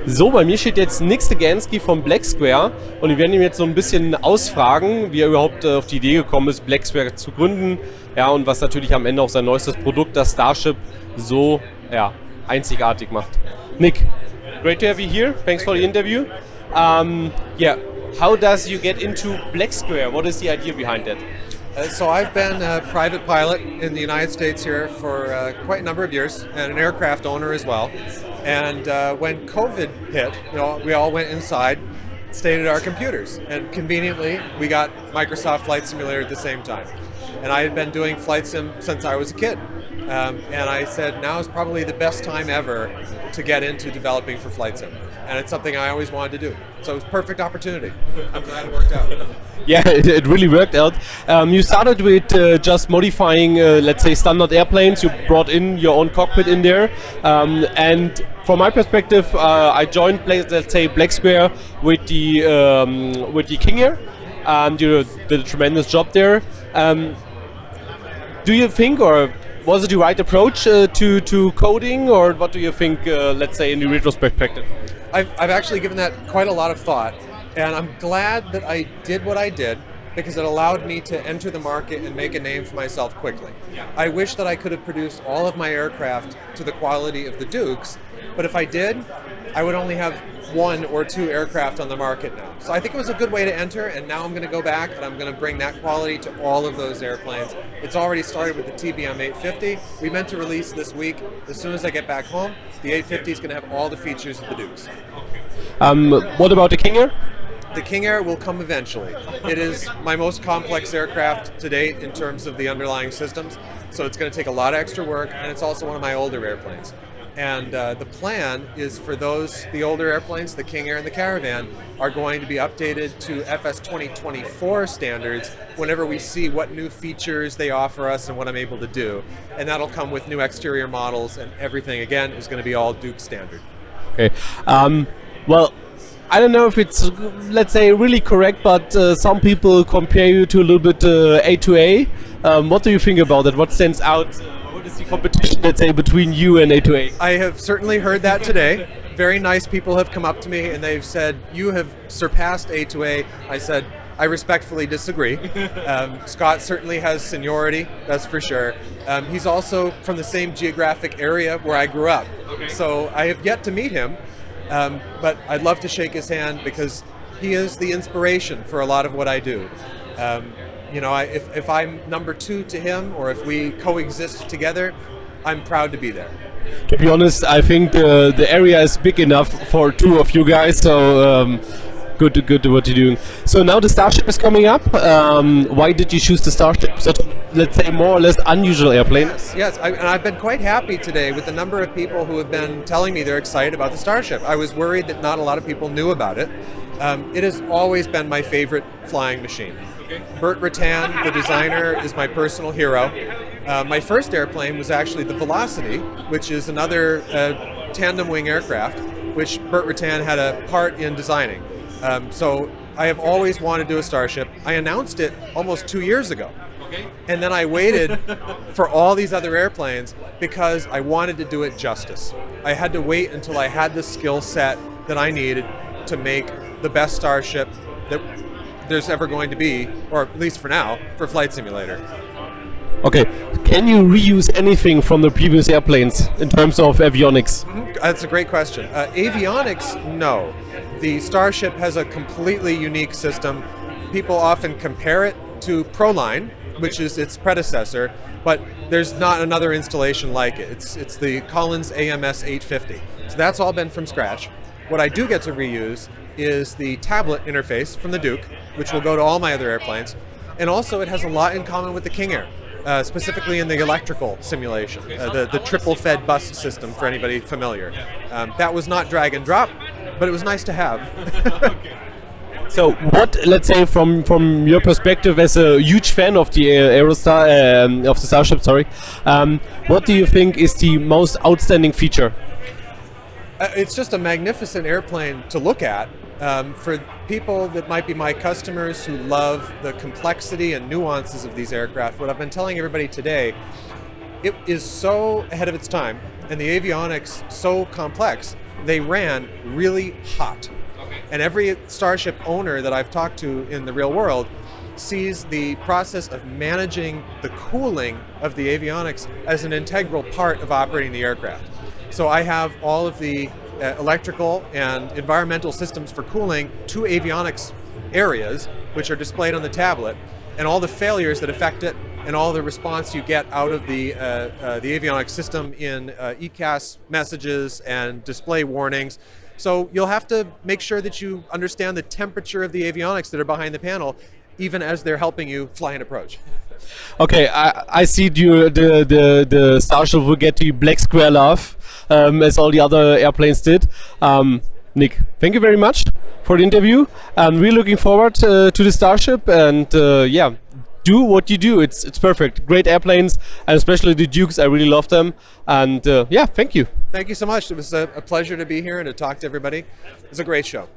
So, bei mir steht jetzt Nick Cyganski von BlackSquare und wir werden ihn jetzt so ein bisschen ausfragen, wie er überhaupt auf die Idee gekommen ist, BlackSquare zu gründen. Ja, und was natürlich am Ende auch sein neuestes Produkt, das Starship, so einzigartig macht. Nick, great to have you here. Thanks for the interview. How does you get into BlackSquare? What is the idea behind that? So I've been a private pilot in the United States here for quite a number of years, and an aircraft owner as well. And when COVID hit, we all went inside, stayed at our computers, and conveniently we got Microsoft Flight Simulator at the same time. And I had been doing flight sim since I was a kid. And I said, now is probably the best time ever to get into developing for flight sim. And it's something I always wanted to do. So it was a perfect opportunity. I'm glad it worked out. Yeah, it really worked out. You started with just modifying, let's say, standard airplanes. You brought in your own cockpit in there. And from my perspective, I joined, let's say, BlackSquare with the King Air. You did a tremendous job there. Do you think, or was it the right approach to coding, or what do you think, let's say, in the retrospective? I've actually given that quite a lot of thought, and I'm glad that I did what I did because it allowed me to enter the market and make a name for myself quickly. I wish that I could have produced all of my aircraft to the quality of the Dukes, but if I did, I would only have 1 or 2 aircraft on the market now. So I think it was a good way to enter, and now I'm going to go back and I'm going to bring that quality to all of those airplanes. It's already started with the TBM 850. We meant to release this week. As soon as I get back home, the 850 is going to have all the features of the Dukes. What about the King Air? The King Air will come eventually. It is my most complex aircraft to date in terms of the underlying systems, so it's going to take a lot of extra work, and it's also one of my older airplanes. And the plan is for the older airplanes, the King Air and the Caravan, are going to be updated to FS 2024 standards whenever we see what new features they offer us and what I'm able to do. And that'll come with new exterior models, and everything, again, is going to be all Duke standard. Okay. Well, I don't know if it's, let's say, really correct, but some people compare you to a little bit A2A. What do you think about that? What stands out? What is the competition, let's say, between you and A2A? I have certainly heard that today. Very nice people have come up to me and they've said, you have surpassed A2A. I said, I respectfully disagree. Scott certainly has seniority, that's for sure. He's also from the same geographic area where I grew up. Okay. So I have yet to meet him, but I'd love to shake his hand because he is the inspiration for a lot of what I do. If I'm number 2 to him, or if we coexist together, I'm proud to be there. To be honest, I think the area is big enough for 2 of you guys, so good to what you're doing. So now the Starship is coming up. Why did you choose the Starship? Such, let's say, more or less unusual airplane. Yes, and I've been quite happy today with the number of people who have been telling me they're excited about the Starship. I was worried that not a lot of people knew about it. It has always been my favorite flying machine. Burt Rutan, the designer, is my personal hero. My first airplane was actually the Velocity, which is another tandem wing aircraft, which Burt Rutan had a part in designing. So I have always wanted to do a Starship. I announced it almost 2 years ago. And then I waited for all these other airplanes because I wanted to do it justice. I had to wait until I had the skill set that I needed to make the best Starship that there's ever going to be, or at least for now, for Flight Simulator. Okay, can you reuse anything from the previous airplanes in terms of avionics? That's a great question. Avionics, no. The Starship has a completely unique system. People often compare it to Proline, which is its predecessor, but there's not another installation like it. It's the Collins AMS 850. So that's all been from scratch. What I do get to reuse is the tablet interface from the Duke, which will go to all my other airplanes. And also it has a lot in common with the King Air, specifically in the electrical simulation, the triple fed bus system for anybody familiar. That was not drag and drop, but it was nice to have. So what, let's say, from your perspective as a huge fan of the Aerostar, of the Starship, what do you think is the most outstanding feature? It's just a magnificent airplane to look at. For people that might be my customers who love the complexity and nuances of these aircraft, what I've been telling everybody today, it is so ahead of its time, and the avionics so complex they ran really hot. And every Starship owner that I've talked to in the real world sees the process of managing the cooling of the avionics as an integral part of operating the aircraft. So I have all of the electrical and environmental systems for cooling to avionics areas, which are displayed on the tablet, and all the failures that affect it, and all the response you get out of the avionics system in ECAS messages and display warnings. So you'll have to make sure that you understand the temperature of the avionics that are behind the panel, even as they're helping you fly and approach. Okay, I see the Starship will get to BlackSquare love, as all the other airplanes did. Nick, thank you very much for the interview. We're looking forward to the Starship, and yeah, do what you do. It's perfect. Great airplanes, and especially the Dukes. I really love them. And yeah, thank you. Thank you so much. It was a pleasure to be here and to talk to everybody. It was a great show.